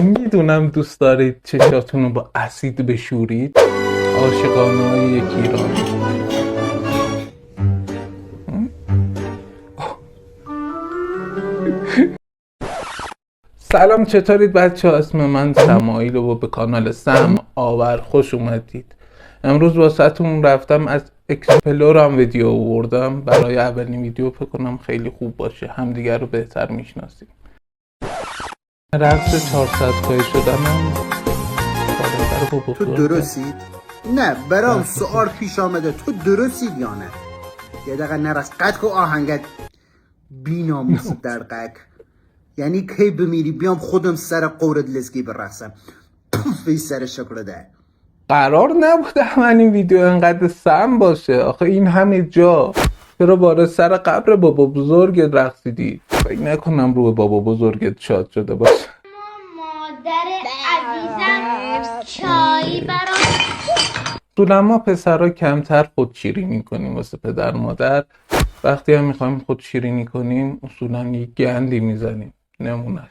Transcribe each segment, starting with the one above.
میدونم دوست دارید چشاتون رو با اسید بشورید. عاشقانه های یک ایرانی. سلام، چطورید بچه ها؟ اسم من سمایل و به کانال سم آور خوش اومدید. امروز واسهتون رفتم از اکسپلورم ویدیو آوردم. برای اولین ویدیو فکر کنم خیلی خوب باشه، همدیگر رو بهتر میشناسیم. رقص 400 پای شدنم تو درستید؟ نه برام سوال پیش آمده، تو درستید یا نه؟ یه دقیقه نرس قد که آهنگت بی ناموس درقک. یعنی کی بمیری بیام خودم سر قورت لزگی برقصم. پوفی سر شکل ده. قرار نبوده همین این ویدیو انقدر سم باشه. آخه این همه جا چرا باره سر قبر بابا بزرگت رقصیدی؟ فکر نکنم روی بابا بزرگت شاد شده باشه. مادر عزیزم چای برام. اصولا ما پسرها کمتر خود شیرینی کنیم واسه پدر مادر. وقتی هم میخوایم خود شیرینی کنیم اصولا یه گندی میزنیم. نمونش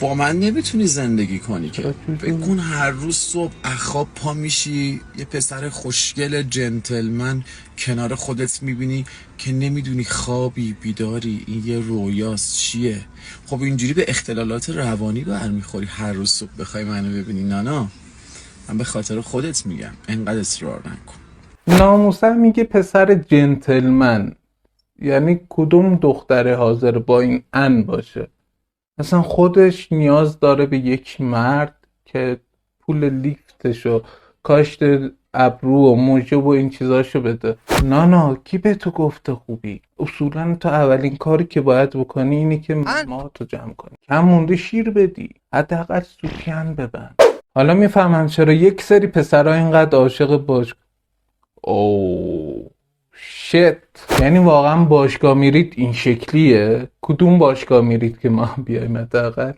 با من نمیتونی زندگی کنی که. بکن هر روز صبح اخواب پا میشی یه پسر خوشگل جنتلمن کنار خودت میبینی که نمیدونی خوابی بیداری این یه رویاست چیه. خب اینجوری به اختلالات روانی برمیخوری. هر روز صبح بخوای منو ببینی. نه من به خاطر خودت میگم انقدر اصرار نکن. ناموسم میگه پسر جنتلمن، یعنی کدوم دختره حاضر با این ان باشه؟ مثلا خودش نیاز داره به یک مرد که پول لیفتشو، کاشت ابرو و موجه و این چیزاشو بده. نه کی به تو گفته خوبی؟ اصولا تو اولین کاری که باید بکنی اینه که ما تو جمع کنی. کم مونده شیر بدی، حداقل سوتین ببند. حالا میفهمم چرا یک سری پسرها اینقدر عاشق شت. یعنی واقعا باشگاه میرید این شکلیه؟ کدوم باشگاه میرید که ما بیایم حداقل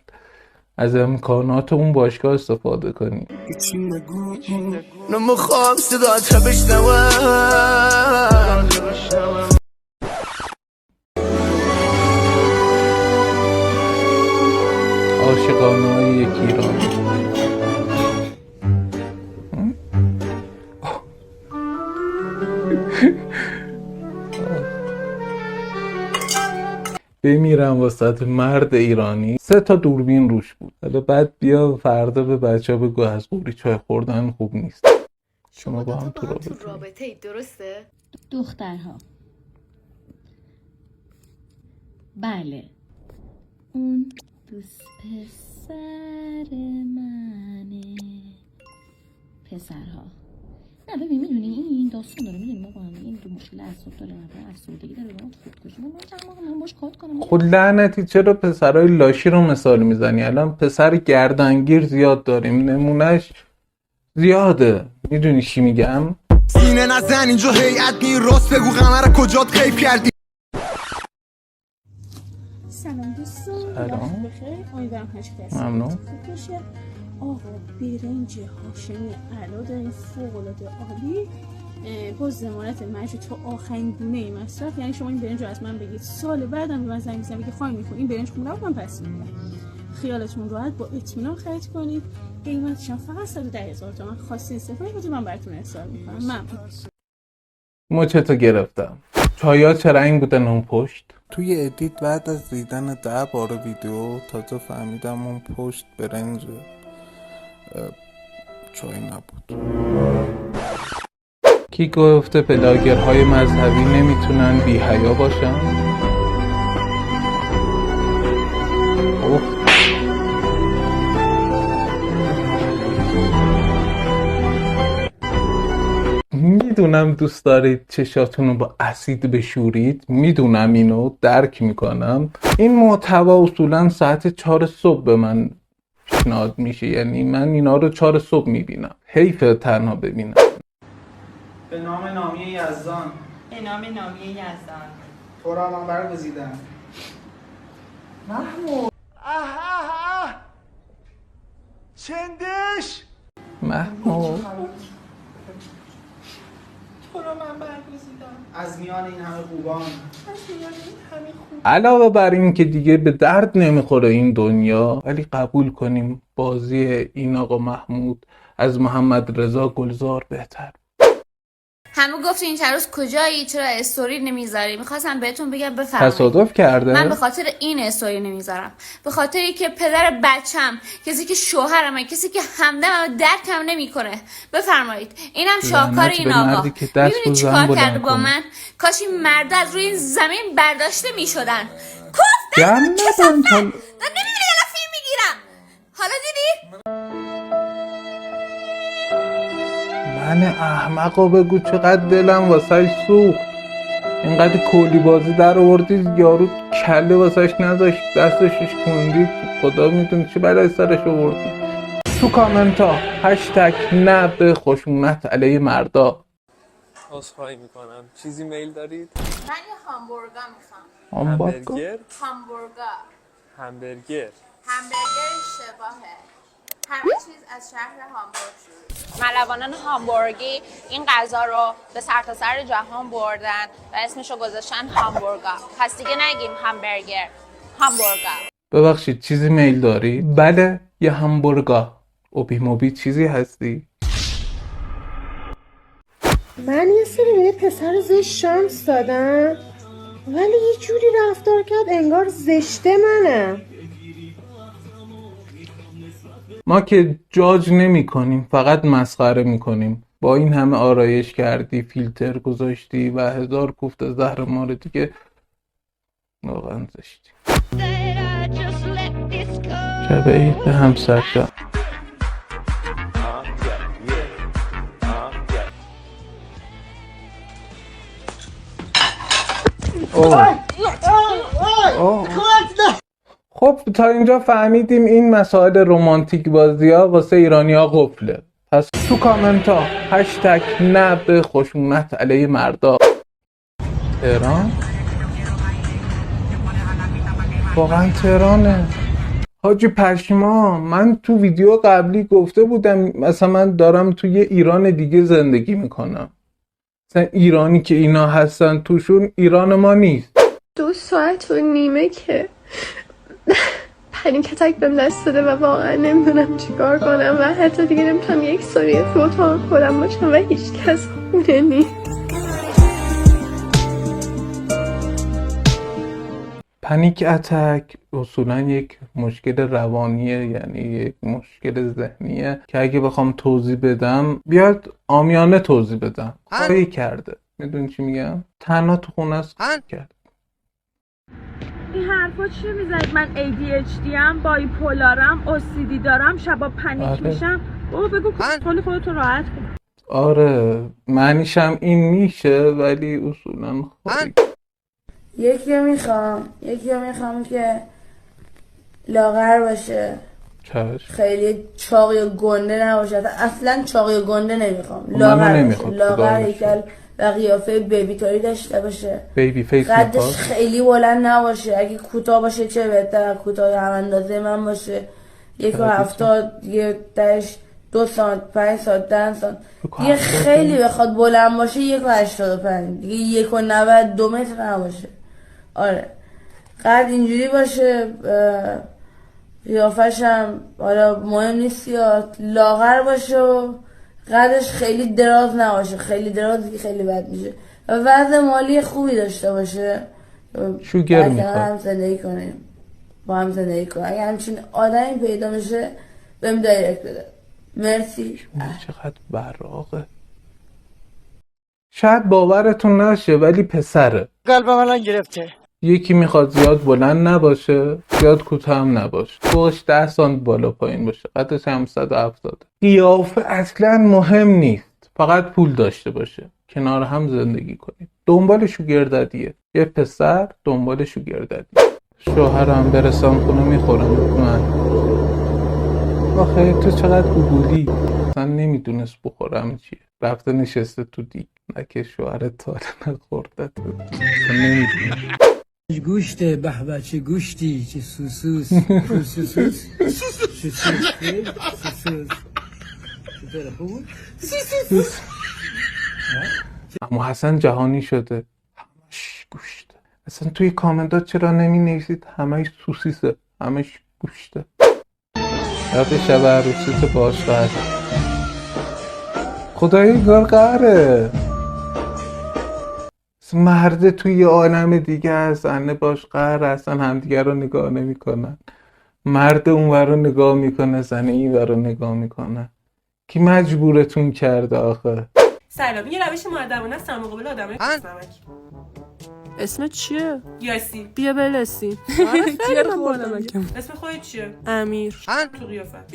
از امکانات اون باشگاه استفاده کنیم؟ نمیخوام صدات بشنوم. عاشقانه های یک ایرانی. بمیرم واسه مرد ایرانی. 3 تا دوربین روش بود. حالا بعد بیا فردا به بچه بگو از قوری چای خوردن خوب نیست. شما با هم تو رابطه ای، درسته؟ دخترها بله، اون دوست پسر منه. پسرها نه ببین، میدونی این داستان داره، میدونی ما با هم این دو مشکل اعصاب داره، افسردگی داره، ما خودکشی. من باش کات کنم. خود لعنتی چرا پسرای لاشی رو مثال میزنی؟ الان پسر گردنگیر زیاد داریم، نمونهش زیاده. میدونی چی میگم؟ سینه نزن اینجا هیئت نی، راست بگو قمر کجات خیف کردی. سلام دوستان، سلام. بخیر، امیدوارم هر چی دست ممنون. خوب باشه. آقا برنج هاشمی علا داریم، فوق‌العاده عالی، با ضمانت مجبور تا آخرین گونه مصرف. یعنی شما این برنج رو از من بگید، سال بعدم به من زنگ بزنید بگید خواهی می‌خوام این برنج خوب نبود، من پس میدم. خیالتون راحت، با اطمینان خرید کنید. قیمتش هم فقط 110,000 تومان. خواستین سفارش بدید من براتون ارسال می‌کنم. ممنون. مچتو گرفتم. چایا چرا این بودن اون پشت؟ توی ادیت بعد از دیدن 10 بار ویدیو تازه فهمیدم اون پشت برنج چای نبود. کی گفته بلاگرهای مذهبی نمیتونن بی حیا باشن؟ اوه. میدونم دوست دارید چشاتون رو با اسید بشورید. میدونم، اینو درک میکنم. این محتوا اصولا ساعت 4 صبح به من پیشنهاد میشه. یعنی من اینا رو 4 صبح میبینم. حیف تنها ببینم. به نام نامی یزدان. به نام نامی یزدان. تو را من برگزیدم. محمود چندش محمود تو رو من برگزیدم. از میان این همه خوبان. از میان این همه خوب. علاوه بر این که دیگه به درد نمیخوره این دنیا، ولی قبول کنیم بازی این آقا محمود از محمد رضا گلزار بهتر. همه گفتین این چند روز کجایی، چرا استوری نمیذاری؟ میخواستم بهتون بگم بفرمایید تصادف کرده؟ من به خاطر این استوری نمیذارم، به خاطری که پدر بچم، کسی که شوهرمه، کسی که همدمم درکم نمیکنه. بفرمایید اینم شاهکار این آقا. میبینی چیکار کرده با من؟ کاش این مرد از روی این زمین برداشته میشدن. کفتن کسافت نمیبینی الان فیلم میگیرم. حالا دیدی؟ من احمقا بگو چقدر دلم واسهش سوخت. اینقدر کلی بازی در آوردی یارو کله واسهش نذاشت، دستشش کندی، خدا میدونه چه بلای سرش آوردی. تو کامنت ها هشتگ نه به خشونت علیه مردا. عذرخواهی میکنم. چیزی میل دارید؟ من یه همبرگر میخوام. همبرگر؟ همبرگر همبرگر اشتباهه. همه چیز از شهر هامبورگ شروع. ملوانان هامبورگی این غذا رو به سرتاسر جهان بردن و اسمش رو گذاشتن هامبورگر. پس دیگه نگیم همبرگر، هامبورگر. ببخشید چیزی میل داری؟ بله یه همبرگر. اوبی موبی چیزی هستی؟ من یه سری به یه پسر زشت شانس دادم ولی یه جوری رفتار کرد انگار زشته منم. ما که جاج نمی کنیم، فقط مسخره می کنیم. با این همه آرایش کردی، فیلتر گذاشتی و هزار کوفت زهر مار دیگه، واقعا زشتی. شب عید به همسر جان. خب تا اینجا فهمیدیم این مسائل رومانتیک بازی ها واسه ایرانی ها قفله. پس تو کامنت ها هشتگ نه به خشونت علیه مردا. تهران؟ واقعا تهرانه حاجی پشما. من تو ویدیو قبلی گفته بودم مثلا من دارم توی ایران دیگه زندگی میکنم، مثلا ایرانی که اینا هستن توشون ایران ما نیست. 2 ساعت و نیمه که پنیک بهم دست داده و واقعا نمیدونم چیکار کنم و حتی دیگه نمیتونم یک ثانیه تو اتاق خودم باشم و هیچ کس خونه نیست. پنیک اتک اصولا یک مشکل روانیه، یعنی یک مشکل ذهنیه که اگه بخوام توضیح بدم بیاد عامیانه توضیح بدم. کاری کرده، میدونی چی میگم؟ تنها تو خونه است کرد. این حرفا چی میزنید؟ من ADHD ام، بایپولارم، OCD دارم، شبا پنیک میشم. بابا بگو کنترل خودتو راحت کن. آره معنیشم این میشه ولی اصولا خواهی. یکی میخوام که لاغر باشه، خیلی چاقی و گنده نباشه، اصلا چاقی و گنده نمیخوام، لاغر هیکل و قیافه بیبی تاری داشته باشه، بیبی فیس، قدش خیلی بلند نباشه، اگه کوتاه باشه چه بهتر، کوتاه هم اندازه من باشه، 1.70 یه درش 2 سانت 5 سانت 10 سانت، یه خیلی بخواد بلند باشه 1.85 دیگه 1.90 2 متر نباشه. آره قد اینجوری باشه، قیافش هم حالا مهم نیست یا لاغر باشه و قدش خیلی دراز نباشه، خیلی دراز دیگه خیلی بد میشه و وضع مالی خوبی داشته باشه. شوگر میخواد هم زندگی کنیم، با هم زندگی کنیم. اگه همچین آدمی پیدا میشه بهم دایرکت بده. مرسی. چقدر براقه. شاید باورتون نشه ولی پسره. قلب من گرفته. یکی میخواد زیاد بلند نباشه، زیاد کوتاه هم نباشه، فوقش 10 سانت بالا پایین باشه، قدش هم 170. قیافه اصلا مهم نیست، فقط پول داشته باشه، کنار هم زندگی کنید. دنبال شوگردادیه، یه پسر دنبال شوگردادی. شوهرم برسم خونه میخورم من. آخه تو چقدر گوگولی، اصلا نمیدونست بخورم چیه، رفته نشسته تو دیگ، نکه شوهرت تاره نخورده تو نمیدونم. گوشت به چه گوشتی، چه سوسوس سوسوس اما حسن جهانی شده، همش گوشته. اصلا توی کامنتات چرا نمی نویسید همش سوسیسه، همش گوشته. یاد شب عروسیت باش قهر. خدایی گار قهره. مرد توی عالم دیگه است، زنه باش قهر، اصلا همدیگه رو نگاه نمی کنن. مرد اونور رو نگاه میکنه، زنه اینور رو نگاه میکنه. کی مجبورتون کرده آخه؟ سلام، یه روش مؤدبانه است در مقابل آدمای نمک. اسمت چیه؟ یاسی. بیا بلسی. اسم خودت چیه؟ امیر. تو قیافت.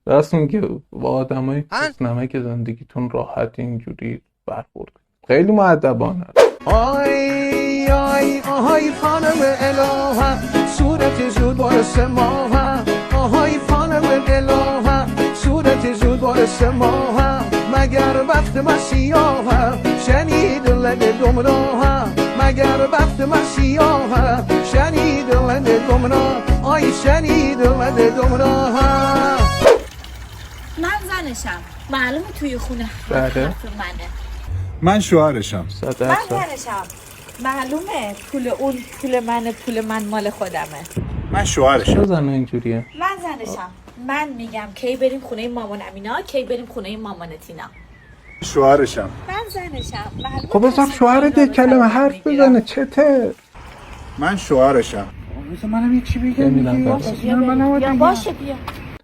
راست میگه، با آدمای نمک زندگیتون راحت اینجوری برخورد. خیلی مؤدبانه. آی آی آهای خانم الهه، صورت زود باعث ماهه. آهای خانم الهه، صورت زود باعث ماهه. مگر وقت من سیاهه، شنید لب گمراهه. مگر وقت من سیاهه، شنید لب گمراه. آی شنید لب گمراهه. من زنشم، معلومه توی خونه حرف منه. من شوهرشم. من زنشم، معلومه پول من مال خودمه. من شوهرشم. زن اینجوریه. من زنشم، من میگم کی بریم خونه مامان امینا، کی بریم خونه مامان تینا. شوهرشم. من زنشم. خب بذار شوهرت یک کلمه حرف بزنه، چته؟ من شوهرشم. بذار منم یه چی بگم. باشه بیا.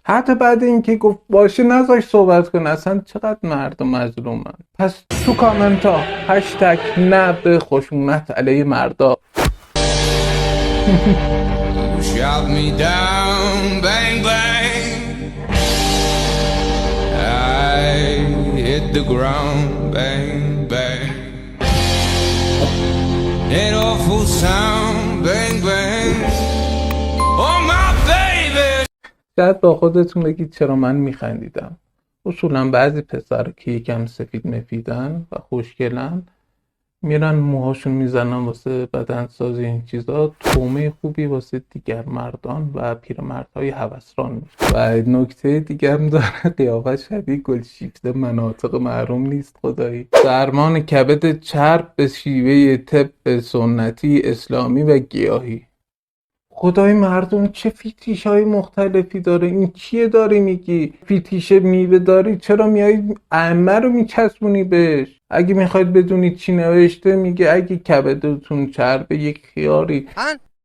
حتی بعد اینکه گفت باشه نذاش صحبت کنه. اصلا چقدر مردم مظلومن. پس تو کامنت ها هشتگ نه به خشونت علیه مردا. Shot me down, bang bang. I hit the ground, bang bang. That awful sound, bang bang. Oh my baby. شاید با خودتون بگید چرا من میخندیدم. اصولا بعضی پسر که یکم سفید مفیدن و خوشگلن میرن موهاشون میزنن واسه بدنسازی این چیزا، تومه خوبی واسه دیگر مردان و پیرمردهای هوسران میشه. و نکته دیگر هم داره، قیافه شبیه گلشیفته مناطق محروم نیست خدایی. درمان کبد چرب به شیوه طب سنتی، اسلامی و گیاهی. خدای مردم چه فیتیش های مختلفی داره. این چیه داری میگی؟ فیتیش میوه داری، چرا میای ائمه رو میچسبونی بهش؟ اگه میخواید بدونید چی نوشته، میگه اگه کبدتون چربه یک خیاری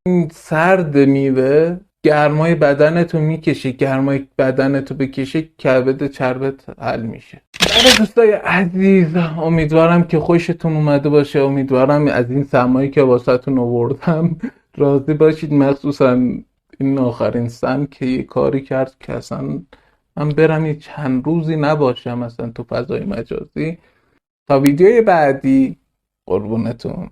این سرد میوه گرمای بدنتو میکشه، گرمای بدنتو بکشه کبد چربت حل میشه. دوستای عزیز، امیدوارم که خوشتون اومده باشه. امیدوارم از این سمایی که واسهتون آوردم راضی باشید. مخصوصا این آخرین سم که یه کاری کرد که اصلا من برم یه چند روزی نباشم اصلا تو فضای مجازی. تا ویدیوی بعدی، قربونتون.